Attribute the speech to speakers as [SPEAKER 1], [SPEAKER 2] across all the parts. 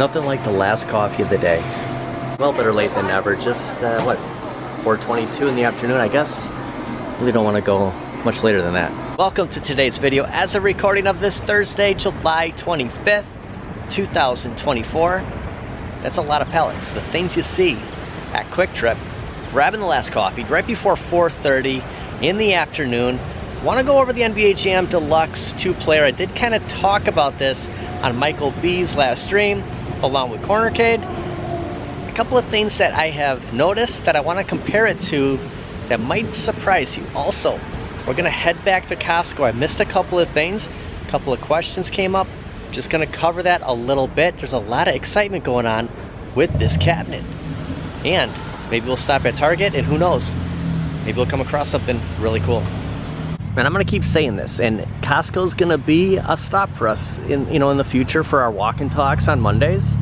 [SPEAKER 1] Nothing like the last coffee of the day. Well, better late than never. Just, what, 4:22 in the afternoon, I guess. Really don't want to go much later than that. Welcome to today's video. As a recording of this Thursday, July 25th, 2024. That's a lot of pellets. The things you see at Quick Trip. Grabbing the last coffee right before 4:30 in the afternoon. Want to go over the NBA Jam Deluxe 2-player. I did kind of talk about this on Michael B's last stream, along with Arcade. A couple of things that I have noticed that I want to compare it to that might surprise you. Also, we're going to head back to Costco. I missed a couple of things. A couple of questions came up. Just going to cover that a little bit. There's a lot of excitement going on with this cabinet. And maybe we'll stop at Target, and who knows, maybe we'll come across something really cool. And I'm gonna keep saying this, and Costco's gonna be a stop for us in the future for our walk and talks on Mondays.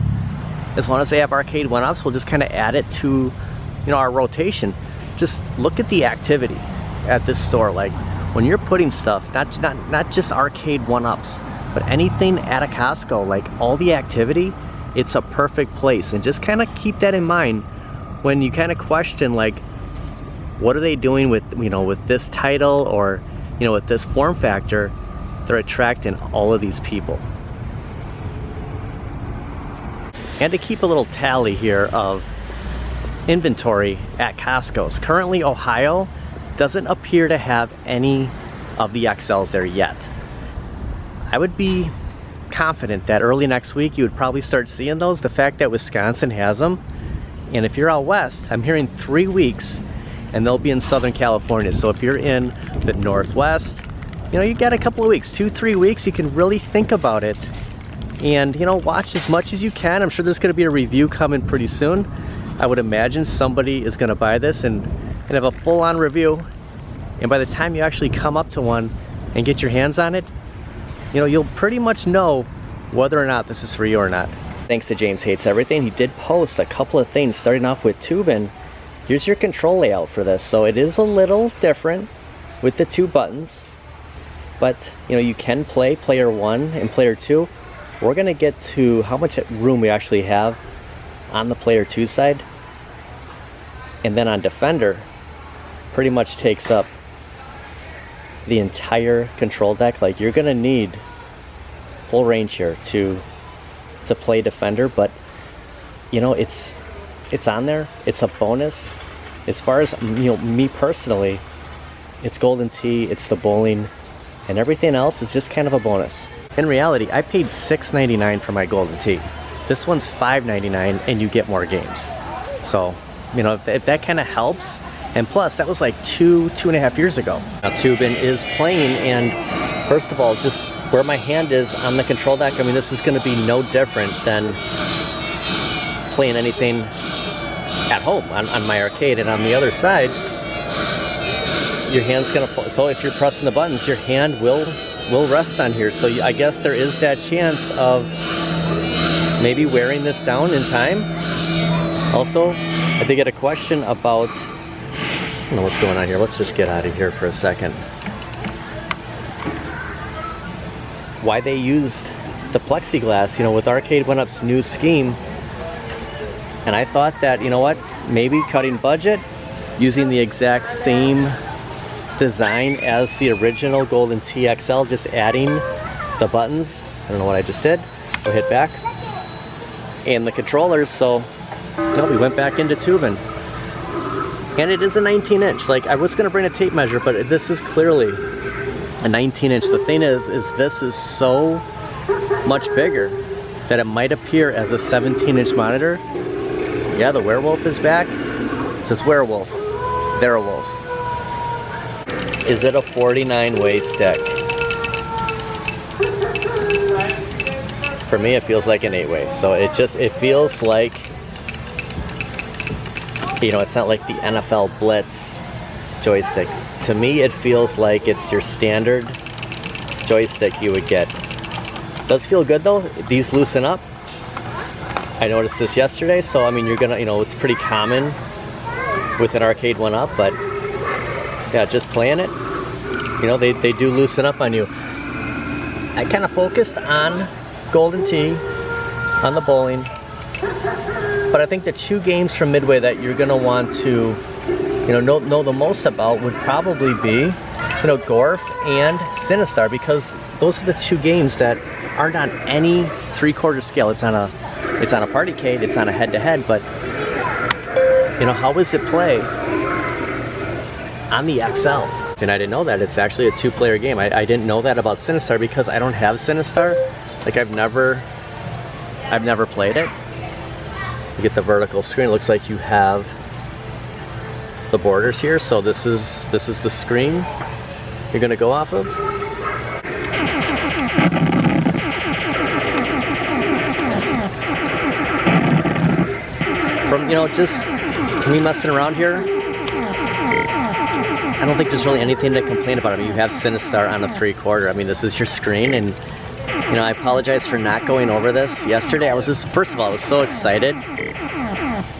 [SPEAKER 1] As long as they have Arcade1ups, we'll just kind of add it to our rotation. Just look at the activity at this store. Like when you're putting stuff, not just Arcade1ups, but anything at a Costco, like all the activity, it's a perfect place. And just kind of keep that in mind when you kind of question, like, what are they doing with with this title, or with this form factor? They're attracting all of these people. And to keep a little tally here of inventory at Costco's, currently Ohio doesn't appear to have any of the XLs there yet. I would be confident that early next week you would probably start seeing those. The fact that Wisconsin has them, and if you're out west, I'm hearing 3 weeks and they'll be in Southern California. So if you're in the Northwest, you got a couple of weeks, 2-3 weeks, you can really think about it and watch as much as you can. I'm sure there's going to be a review coming pretty soon. I would imagine somebody is going to buy this and have a full-on review, and by the time you actually come up to one and get your hands on it, you'll pretty much know whether or not this is for you or not. Thanks to James Hates Everything. He did post a couple of things, starting off with tubing. Here's your control layout for this. So it is a little different with the 2 buttons, but you can play player 1 and player 2. We're gonna get to how much room we actually have on the player 2 side, and then on Defender pretty much takes up the entire control deck. Like, you're gonna need full range here to play Defender, but it's on there. It's a bonus. As far as me personally, it's Golden Tee, it's the bowling, and everything else is just kind of a bonus. In reality, I paid $6.99 for my Golden Tee. This one's $5.99, and you get more games. So if that kind of helps. And plus, that was like 2.5 years ago. Now Tubin is playing, and first of all, just where my hand is on the control deck, I mean, this is going to be no different than playing anything at home on my arcade. And on the other side, your hand's going to, so if you're pressing the buttons, your hand will rest on here. So I guess there is that chance of maybe wearing this down in time. Also, I did get a question about, I don't know what's going on here. Let's just get out of here for a second. Why they used the plexiglass, with Arcade1up's new scheme. And I thought that, maybe cutting budget, using the exact same design as the original Golden Tee XL, just adding the buttons. I don't know what I just did. Go hit back. And the controllers, so we went back into tubing. And it is a 19-inch. Like, I was gonna bring a tape measure, but this is clearly a 19-inch. The thing is this is so much bigger that it might appear as a 17-inch monitor. Yeah, the werewolf is back. It says werewolf. They're a wolf. Is it a 49-way stick? For me, it feels like an 8-way. So it feels like, it's not like the NFL Blitz joystick. To me, it feels like it's your standard joystick you would get. Does feel good though. These loosen up. I noticed this yesterday, so I mean, you're gonna, it's pretty common with an Arcade1up, but yeah, just playing it, they do loosen up on you. I kind of focused on Golden Tee on the bowling. But I think the 2 games from Midway that you're gonna want to, know the most about would probably be, Gorf and Sinistar, because those are the 2 games that aren't on any 3/4 scale. It's on a Partycade, it's on a head-to-head, but how is it play on the XL? And I didn't know that it's actually a 2-player game. I didn't know that about Sinistar because I don't have Sinistar. Like I've never played it. You get the vertical screen. It looks like you have the borders here. So this is the screen you're gonna go off of. From just me messing around here, I don't think there's really anything to complain about. I mean, you have Sinistar on a 3/4. I mean, this is your screen, and I apologize for not going over this yesterday. First of all, I was so excited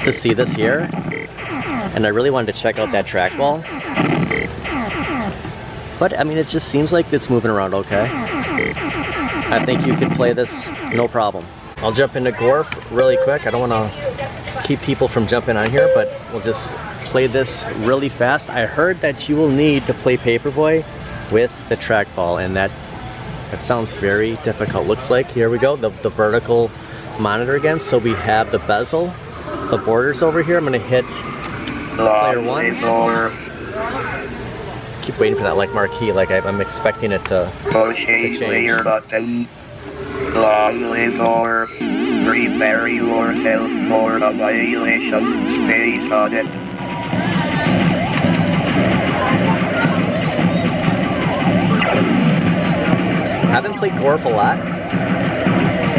[SPEAKER 1] to see this here, and I really wanted to check out that trackball. But I mean, it just seems like it's moving around okay. I think you can play this no problem. I'll jump into Gorf really quick. I don't want to keep people from jumping on here, but we'll just play this really fast. I heard that you will need to play Paperboy with the trackball, and that sounds very difficult. Looks like, here we go, the vertical monitor again. So we have the bezel, the borders over here. I'm going to hit player 1. Keep waiting for that like marquee, like I'm expecting it to change.
[SPEAKER 2] Prepare yourself for a violation space audit.
[SPEAKER 1] I haven't played Gorf a lot.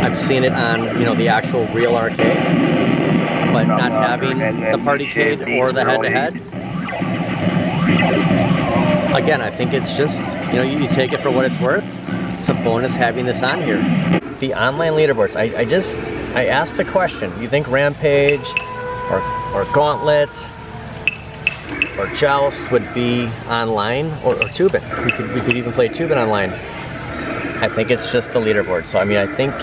[SPEAKER 1] I've seen it on, the actual real arcade, but not having the Partycade or the head-to-head. Again, I think it's just, you take it for what it's worth. It's a bonus having this on here. The online leaderboards, I asked a question. You think Rampage or Gauntlet or Joust would be online, or Tubin? We could even play Tubin online. I think it's just the leaderboard. So I mean, I think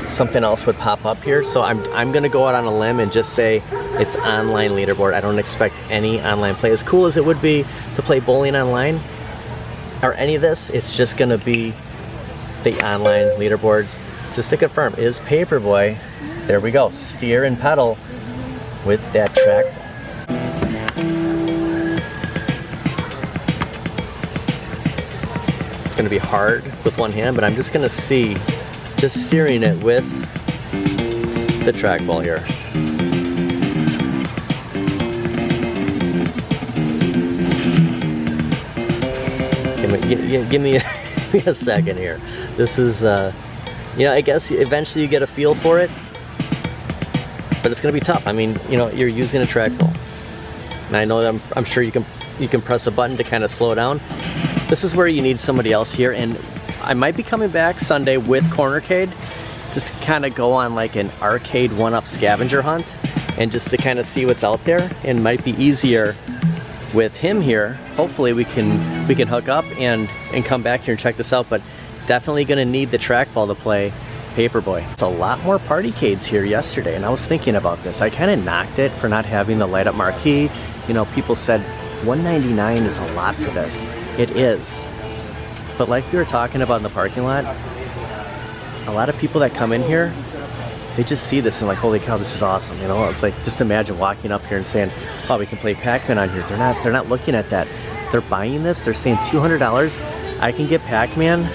[SPEAKER 1] something else would pop up here. So I'm gonna go out on a limb and just say it's online leaderboard. I don't expect any online play. As cool as it would be to play bowling online or any of this, it's just gonna be the online leaderboards. Just to confirm, is Paperboy, there we go, steer and pedal with that track. It's gonna be hard with one hand, but I'm just gonna see, just steering it with the trackball here. Give me a second here. This is, I guess eventually you get a feel for it, but it's gonna be tough. I mean, you're using a trackball, and I know that I'm sure you can press a button to kind of slow down. This is where you need somebody else here, and I might be coming back Sunday with Cornercade, just to kind of go on like an Arcade1up scavenger hunt, and just to kind of see what's out there. And it might be easier with him here. Hopefully we can hook up and come back here and check this out, but definitely gonna need the trackball to play Paperboy. It's a lot more Partycades here yesterday, and I was thinking about this. I kind of knocked it for not having the light up marquee. People said $199 is a lot for this. It is. But like we were talking about in the parking lot, a lot of people that come in here, they just see this and like, holy cow, this is awesome. It's like, just imagine walking up here and saying, oh, we can play Pac-Man on here. They're not looking at that. They're buying this, they're saying $200, I can get Pac-Man.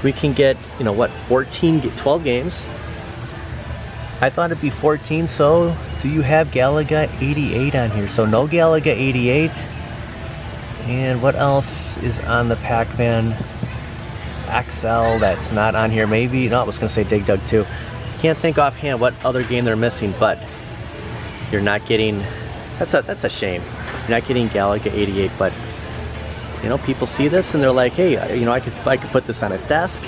[SPEAKER 1] We can get, 12 games. I thought it'd be 14, so do you have Galaga 88 on here? So no Galaga 88. And what else is on the Pac-Man XL that's not on here? Maybe, no, I was gonna say Dig Dug 2. Can't think offhand what other game they're missing, but you're not getting, that's a shame. You're not getting Galaga 88, but people see this and they're like, hey, I could put this on a desk.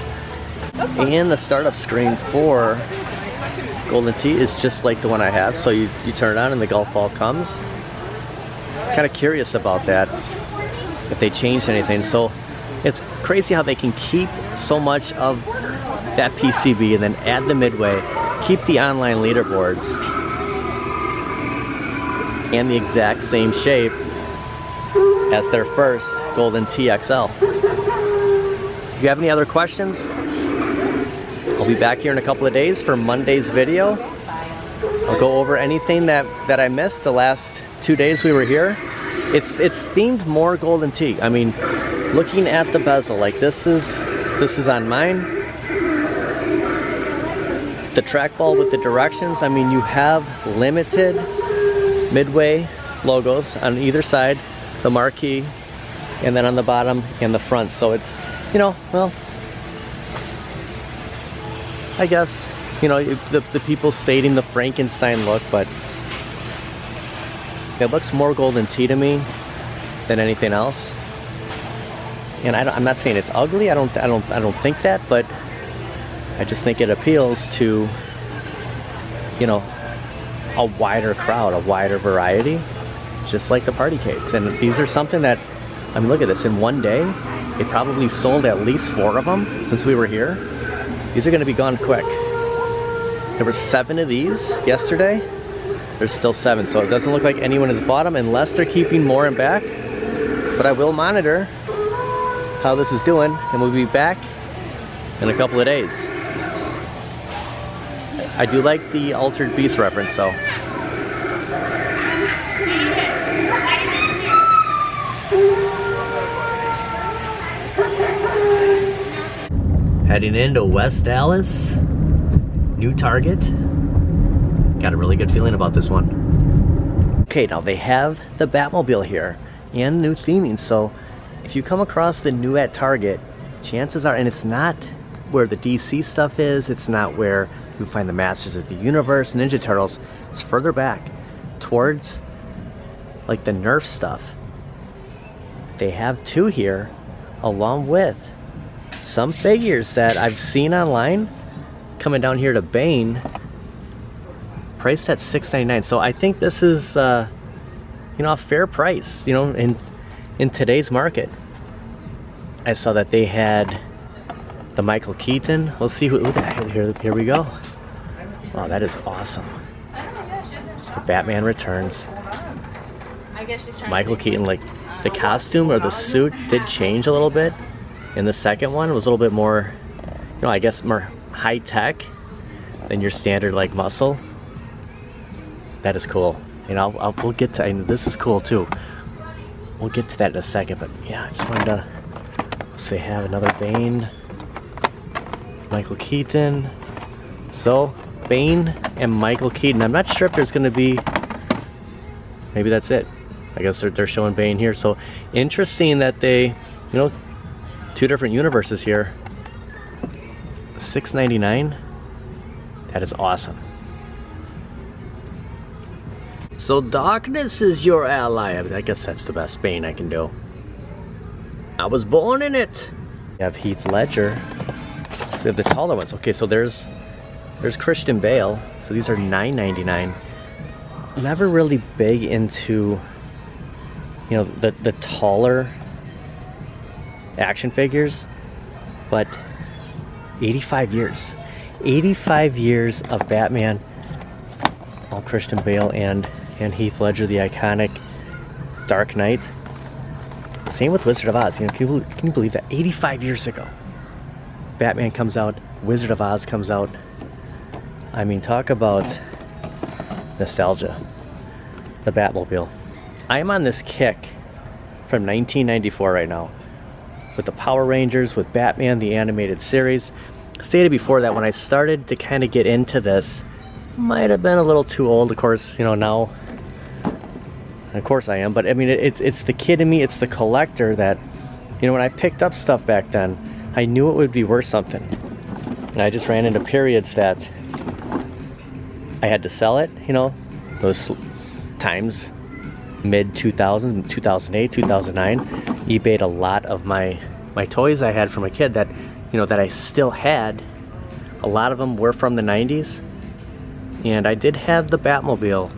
[SPEAKER 1] And the startup screen for Golden Tee is just like the one I have. So you turn it on and the golf ball comes. Kind of curious about that, if they changed anything. So It's crazy how they can keep so much of that PCB and then add the midway, keep the online leaderboards and the exact same shape as their first Golden TXL. If you have any other questions, I'll be back here in a couple of days for Monday's video. I'll go over anything that I missed the last 2 days we were here. It's themed more Golden T. I mean, looking at the bezel, like this is on mine. The trackball with the directions, I mean, you have limited midway logos on either side, the marquee, and then on the bottom and the front. So it's, you know, well, I guess, you know, the people stating the Frankenstein look, but it looks more Golden T to me than anything else. And I'm not saying it's ugly. I don't think that, but I just think it appeals to, you know, a wider crowd, a wider variety, just like the party cakes. And these are something that, I mean, look at this. In one day, they probably sold at least 4 of them since we were here. These are going to be gone quick. There were 7 of these yesterday. There's still 7, so it doesn't look like anyone has bought them unless they're keeping more in back. But I will monitor how this is doing, and we'll be back in a couple of days. I do like the Altered Beast reference, though. Heading into West Dallas, new Target. Got a really good feeling about this one. Okay, now they have the Batmobile here and new theming, so if you come across the new at Target, chances are, and it's not where the DC stuff is, it's not where you find the Masters of the Universe, Ninja Turtles, it's further back towards like the Nerf stuff. They have 2 here along with some figures that I've seen online coming down here to Bane, priced at $6.99. So I think this is you know, a fair price, you know, in today's market. I saw that they had the Michael Keaton. We'll see who the hell, here we go. Wow, that is awesome. The Batman Returns. Michael Keaton, like the costume or the suit did change a little bit. In the second one, it was a little bit more, you know, I guess more high tech than your standard like muscle. That is cool. You know, we'll get to, and this is cool too. We'll get to that in a second, but yeah, I just wanted to, so they have another Bane, Michael Keaton. So, Bane and Michael Keaton. I'm not sure if there's going to be, maybe that's it. I guess they're showing Bane here. So, interesting that they, you know, 2 different universes here. $6.99. That is awesome. So darkness is your ally. I guess that's the best Bane I can do. I was born in it. You have Heath Ledger. So we have the taller ones. Okay, so there's Christian Bale. So these are $9.99. Never really big into, you know, the taller action figures, but 85 years. 85 years of Batman. All Christian Bale and Heath Ledger, the iconic Dark Knight. Same with Wizard of Oz. You know, can you believe that? 85 years ago, Batman comes out, Wizard of Oz comes out. I mean, talk about nostalgia. The Batmobile. I am on this kick from 1994 right now, with the Power Rangers, with Batman, the animated series. Stated before that when I started to kind of get into this, might have been a little too old, of course, you know, now, of course I am, but I mean, it's the kid in me, it's the collector that, you know, when I picked up stuff back then, I knew it would be worth something. And I just ran into periods that I had to sell it, you know, those times, mid-2000s, 2008, 2009, eBayed a lot of my toys I had from a kid that, you know, that I still had. A lot of them were from the 90s. And I did have the Batmobile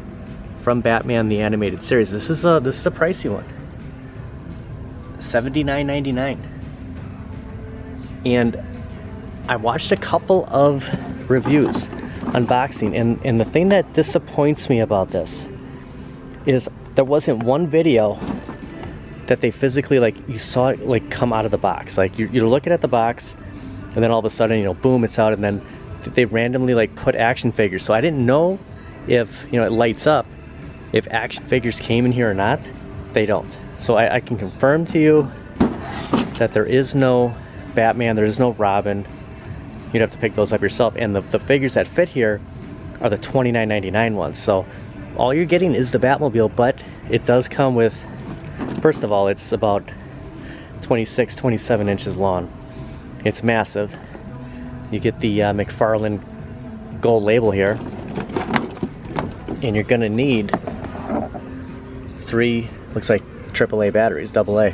[SPEAKER 1] from Batman the Animated Series. This is a pricey one. $79.99. And I watched a couple of reviews, unboxing, and the thing that disappoints me about this is there wasn't one video that they physically, like, you saw it like come out of the box. Like you're looking at the box, and then all of a sudden, you know, boom, it's out, and then they randomly like put action figures. So I didn't know if, you know, it lights up, if action figures came in here or not. They don't. So I can confirm to you that there is no Batman, there is no Robin. You'd have to pick those up yourself, and the figures that fit here are the $29.99 ones. So all you're getting is the Batmobile, but it does come with, first of all, it's about 26, 27 inches long. It's massive. You get the McFarlane gold label here, and you're gonna need 3, looks like AAA batteries, AA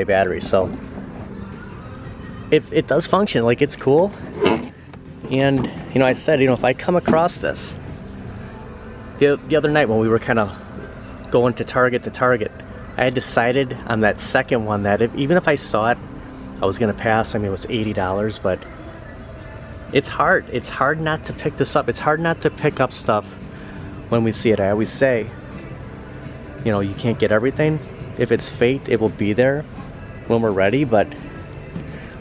[SPEAKER 1] batteries. So it does function, like, it's cool. And you know, I said, you know, if I come across this the other night when we were kind of going to Target, I had decided on that second one that even if I saw it, I was gonna pass. I mean, it was $80, but it's hard not to pick this up. It's hard not to pick up stuff when we see it. I always say, you know, you can't get everything. If it's fate, it will be there when we're ready. But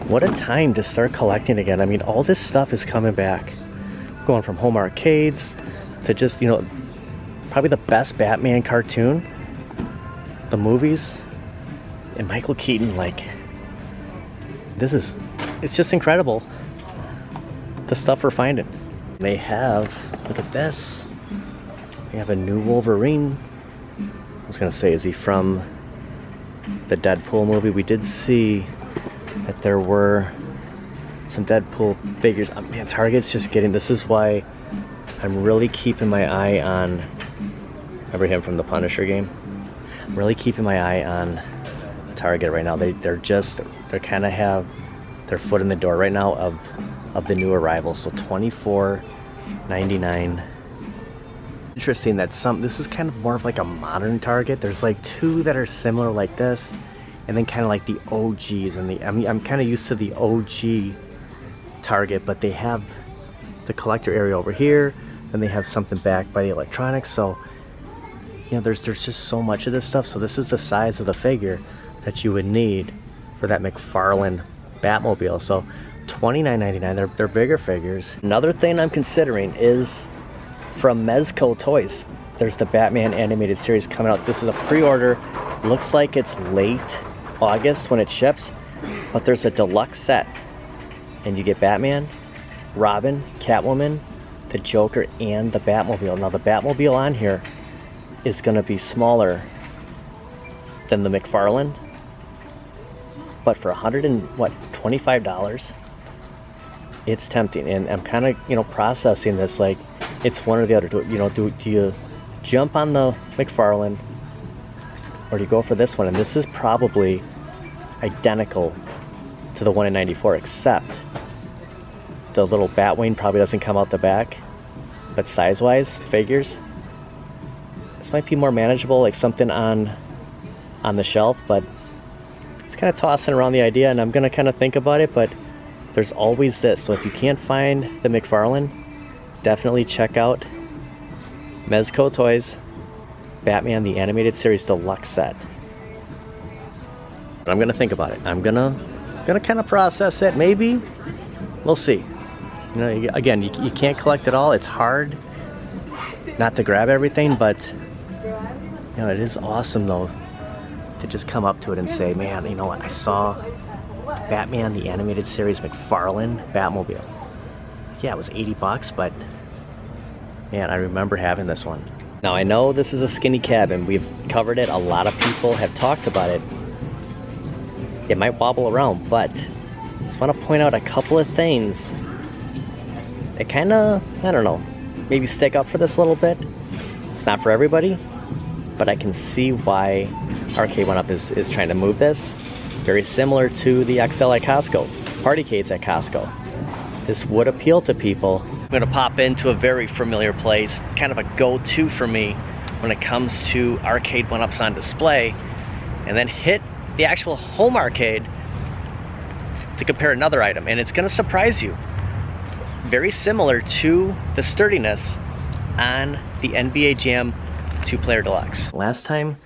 [SPEAKER 1] what a time to start collecting again. I mean, all this stuff is coming back, going from home arcades to just, you know, probably the best Batman cartoon, the movies, and Michael Keaton. Like, it's just incredible, the stuff we're finding. They have, look at this, they have a new Wolverine. I was gonna say, is he from the Deadpool movie? We did see that there were some Deadpool figures. Man, Target's just getting, this is why I'm really keeping my eye on, remember him from the Punisher game? I'm really keeping my eye on Target right now. They're kind of have their foot in the door right now of the new arrivals. So $24.99. Interesting that this is kind of more of like a modern Target. There's like 2 that are similar like this, and then kind of like the OGs. And I'm kind of used to the OG Target, but they have the collector area over here, and they have something back by the electronics. So, you know, there's just so much of this stuff. So this is the size of the figure that you would need for that McFarlane Batmobile. So $29.99. They're bigger figures. Another thing I'm considering is from Mezco Toys. There's the Batman animated series coming out. This is a pre-order. Looks like it's late August when it ships, but there's a deluxe set, and you get Batman, Robin, Catwoman, the Joker, and the Batmobile. Now the Batmobile on here is going to be smaller than the McFarlane, but for $125, it's tempting. And I'm kind of, you know, processing this like it's one or the other. Do you jump on the McFarlane, or do you go for this one? And this is probably identical to the one in '94, except the little Batwing probably doesn't come out the back. But size-wise, figures, this might be more manageable, like something on the shelf. But it's kind of tossing around the idea, and I'm gonna kind of think about it. But there's always this. So if you can't find the McFarlane, definitely check out Mezco Toys Batman the Animated Series Deluxe Set. But I'm gonna think about it. I'm gonna kind of process it. Maybe we'll see. You know, again, you can't collect it all. It's hard not to grab everything, but you know, it is awesome though to just come up to it and say, man, you know what? I saw Batman the Animated Series McFarlane Batmobile. Yeah, it was $80, but man, I remember having this one. Now I know this is a skinny cabin. We've covered it. A lot of people have talked about it. It might wobble around, but I just want to point out a couple of things that kind of, I don't know, maybe stick up for this a little bit. It's not for everybody, but I can see why Arcade1up is trying to move this. Very similar to the XL at Costco, Partycades at Costco. This would appeal to people. I'm gonna pop into a very familiar place, kind of a go-to for me when it comes to Arcade1ups on display, and then hit the actual home arcade to compare another item, and it's gonna surprise you. Very similar to the sturdiness on the NBA Jam 2-player deluxe. Last time,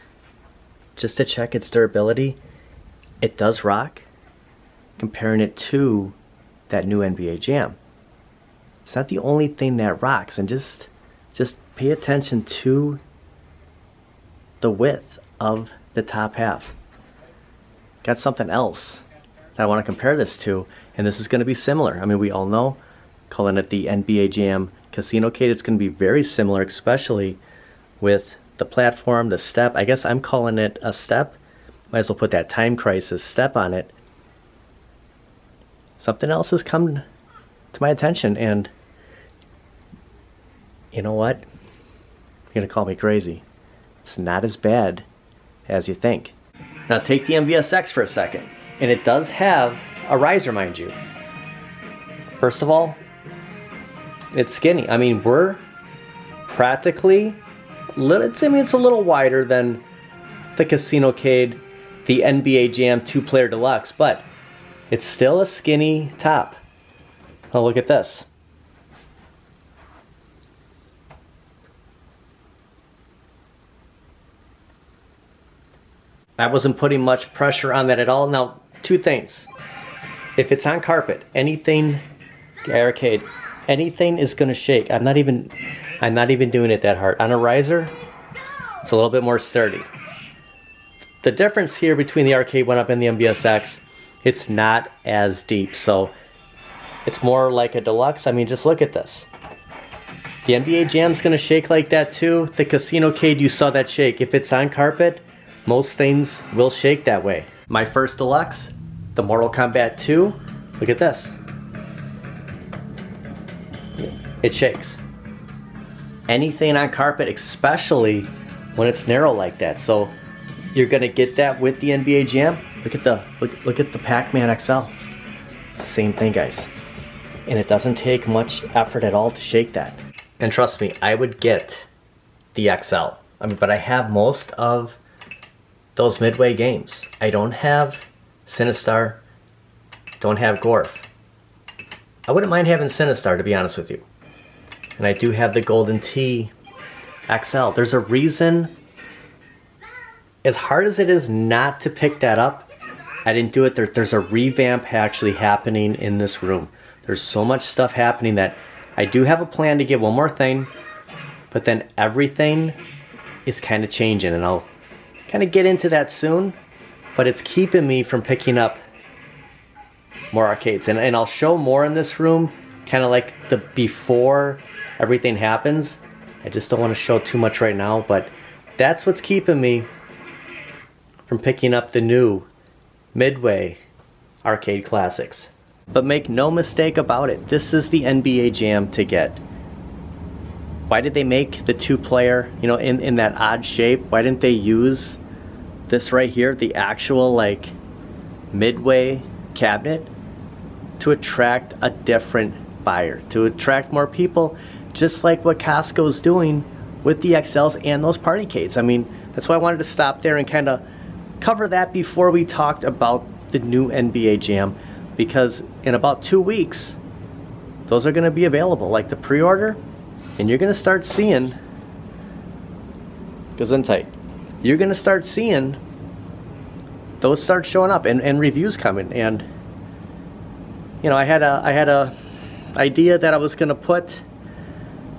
[SPEAKER 1] just to check its durability, it does rock, comparing it to that new NBA Jam. It's not the only thing that rocks, and just pay attention to the width of the top half. Got something else that I want to compare this to, and this is going to be similar. I mean, we all know, calling it the NBA Jam Casino-Cade, it's going to be very similar, especially with the platform, the step. I guess I'm calling it a step. Might as well put that Time Crisis step on it. Something else has come to my attention, and you know what? You're going to call me crazy. It's not as bad as you think. Now take the MVSX for a second, and it does have a riser, mind you. First of all, it's skinny. I mean, we're practically, it's a little wider than the Casino-Cade, the NBA Jam 2-player deluxe, but it's still a skinny top. Now look at this. I wasn't putting much pressure on that at all. Now, two things. If it's on carpet, anything, Arcade, anything is gonna shake. I'm not even doing it that hard. On a riser, it's a little bit more sturdy. The difference here between the Arcade1up and the MVSX, it's not as deep, so it's more like a deluxe. I mean, just look at this. The NBA Jam's gonna shake like that too. The Casino-Cade, you saw that shake. If it's on carpet, most things will shake that way. My first deluxe, the Mortal Kombat 2, look at this. It shakes. Anything on carpet, especially when it's narrow like that. So you're gonna get that with the NBA Jam. Look at the Pac-Man XL. Same thing, guys. And it doesn't take much effort at all to shake that. And trust me, I would get the XL. I mean, but I have most of those midway games. I don't have Sinistar, don't have Gorf. I wouldn't mind having Sinistar, to be honest with you. And I do have the Golden Tee XL. There's a reason, as hard as it is not to pick that up, I didn't do it. There's a revamp actually happening in this room. There's so much stuff happening that I do have a plan to get one more thing, but then everything is kind of changing, and I'll kind of get into that soon, but it's keeping me from picking up more arcades. And I'll show more in this room, kind of like the before everything happens. I just don't want to show too much right now, but that's what's keeping me from picking up the new Midway arcade classics. But make no mistake about it, this is the NBA Jam to get. Why did they make the 2-player, you know, in that odd shape? Why didn't they use this right here, the actual like Midway cabinet, to attract a different buyer, to attract more people, just like what Costco's doing with the XLs and those partycades? I mean, that's why I wanted to stop there and kind of cover that before we talked about the new NBA Jam, because in about 2 weeks, those are going to be available, like the pre-order, and you're going to start seeing, goes in tight, you're going to start seeing those start showing up and reviews coming. And you know, I had a idea that I was going to put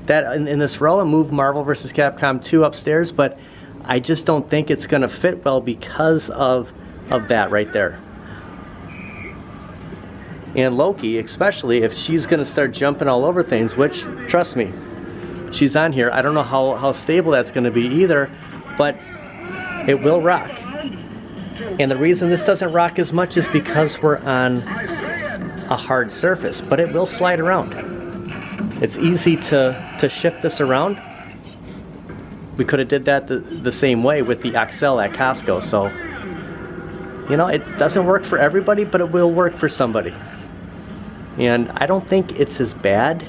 [SPEAKER 1] that in this row and move Marvel vs. Capcom 2 upstairs, but I just don't think it's going to fit well because of that right there. And Loki, especially if she's going to start jumping all over things, which, trust me, she's on here. I don't know how stable that's going to be either, but it will rock. And the reason this doesn't rock as much is because we're on a hard surface, but it will slide around. It's easy to shift this around. We could have did that the same way with the XL at Costco. So, you know, it doesn't work for everybody, but it will work for somebody. And I don't think it's as bad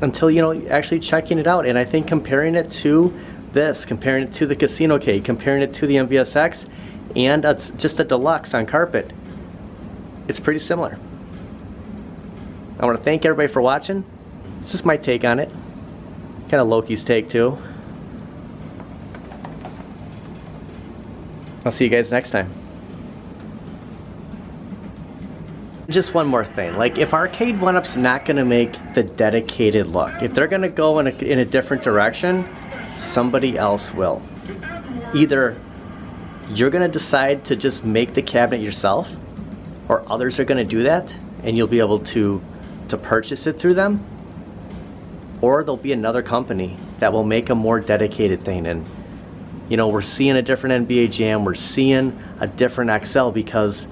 [SPEAKER 1] until, you know, actually checking it out. And I think comparing it to this, comparing it to the Casino-Cade, comparing it to the MVSX, and it's just a deluxe on carpet, it's pretty similar. I want to thank everybody for watching. It's just my take on it. Kind of Loki's take too. I'll see you guys next time. Just one more thing, like if Arcade1up's not going to make the dedicated look, if they're going to go in a different direction, somebody else will. Either you're going to decide to just make the cabinet yourself, or others are going to do that and you'll be able to purchase it through them, or there'll be another company that will make a more dedicated thing. And you know, we're seeing a different NBA Jam, we're seeing a different XL because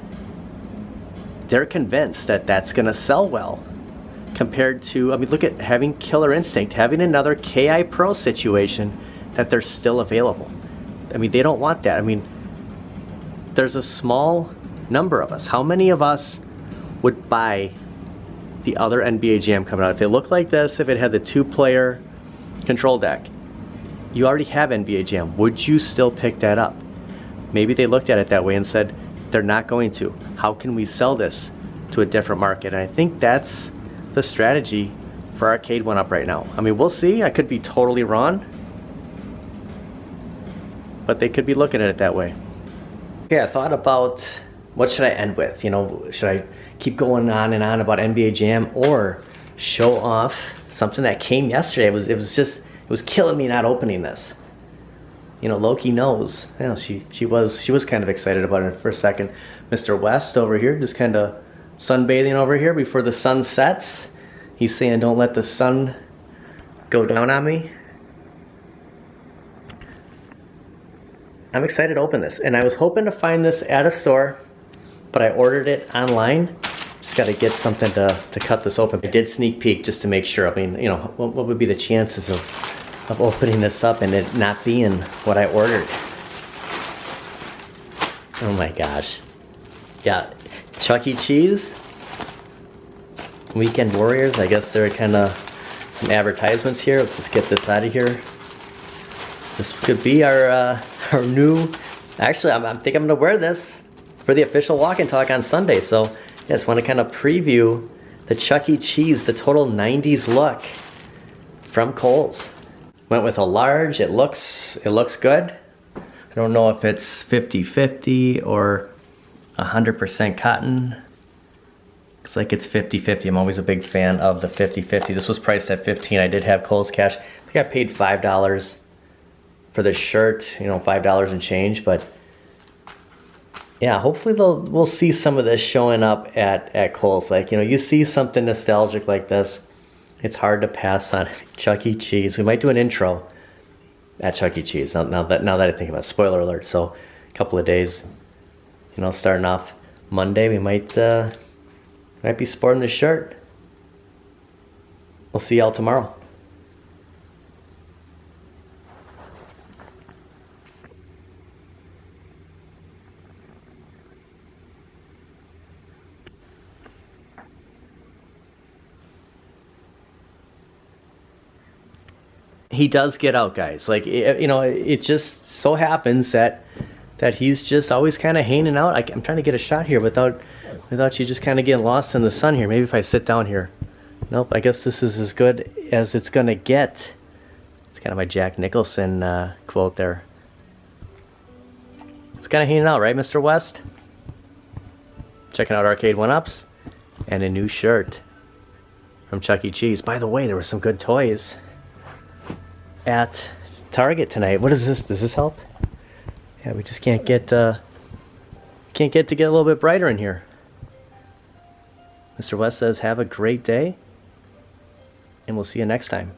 [SPEAKER 1] they're convinced that that's going to sell well compared to, I mean, look at having Killer Instinct, having another KI Pro situation, that they're still available. I mean, they don't want that. I mean, there's a small number of us. How many of us would buy the other NBA Jam coming out? If it looked like this, if it had the 2-player control deck, you already have NBA Jam, would you still pick that up? Maybe they looked at it that way and said, they're not going to. How can we sell this to a different market? And I think that's the strategy for Arcade1up right now. I mean, we'll see. I could be totally wrong, but they could be looking at it that way. Okay, I thought about what should I end with? You know, should I keep going on and on about NBA Jam, or show off something that came yesterday? It was killing me not opening this. You know, Loki knows. You know, she was kind of excited about it for a second. Mr. West over here just kind of sunbathing over here before the sun sets. He's saying, don't let the sun go down on me. I'm excited to open this, and I was hoping to find this at a store, but I ordered it online. Just got to get something to cut this open. I did sneak peek just to make sure. I mean, you know, what would be the chances of opening this up and it not being what I ordered? Oh my gosh. Yeah, Chuck E. Cheese, Weekend Warriors. I guess there are kind of some advertisements here. Let's just get this out of here. This could be our new, actually I think I'm gonna wear this for the official walk and talk on Sunday. So yeah, I just want to kind of preview the Chuck E. Cheese, the total 90s look from Kohl's. Went with a large. It looks good. I don't know if it's 50-50 or 100% cotton. Looks like it's 50-50. I'm always a big fan of the 50-50. This was priced at $15. I did have Kohl's cash. I think I paid $5 for the shirt, you know, $5 and change, but yeah, hopefully we'll see some of this showing up at Kohl's. Like, you know, you see something nostalgic like this, it's hard to pass on. Chuck E. Cheese. We might do an intro at Chuck E. Cheese. Now that I think about it. Spoiler alert. So a couple of days, you know, starting off Monday, we might be sporting this shirt. We'll see y'all tomorrow. He does get out, guys. Like, you know, it just so happens that he's just always kind of hanging out. I'm trying to get a shot here without you just kind of getting lost in the sun here. Maybe if I sit down here. Nope, I guess this is as good as it's gonna get. It's kind of my Jack Nicholson quote there. It's kind of hanging out, right, Mr. West? Checking out Arcade1up's and a new shirt from Chuck E. Cheese. By the way, there were some good toys at Target tonight. What is this? Does this help? Yeah, we just can't get to get a little bit brighter in here. Mr. West says, have a great day, and we'll see you next time.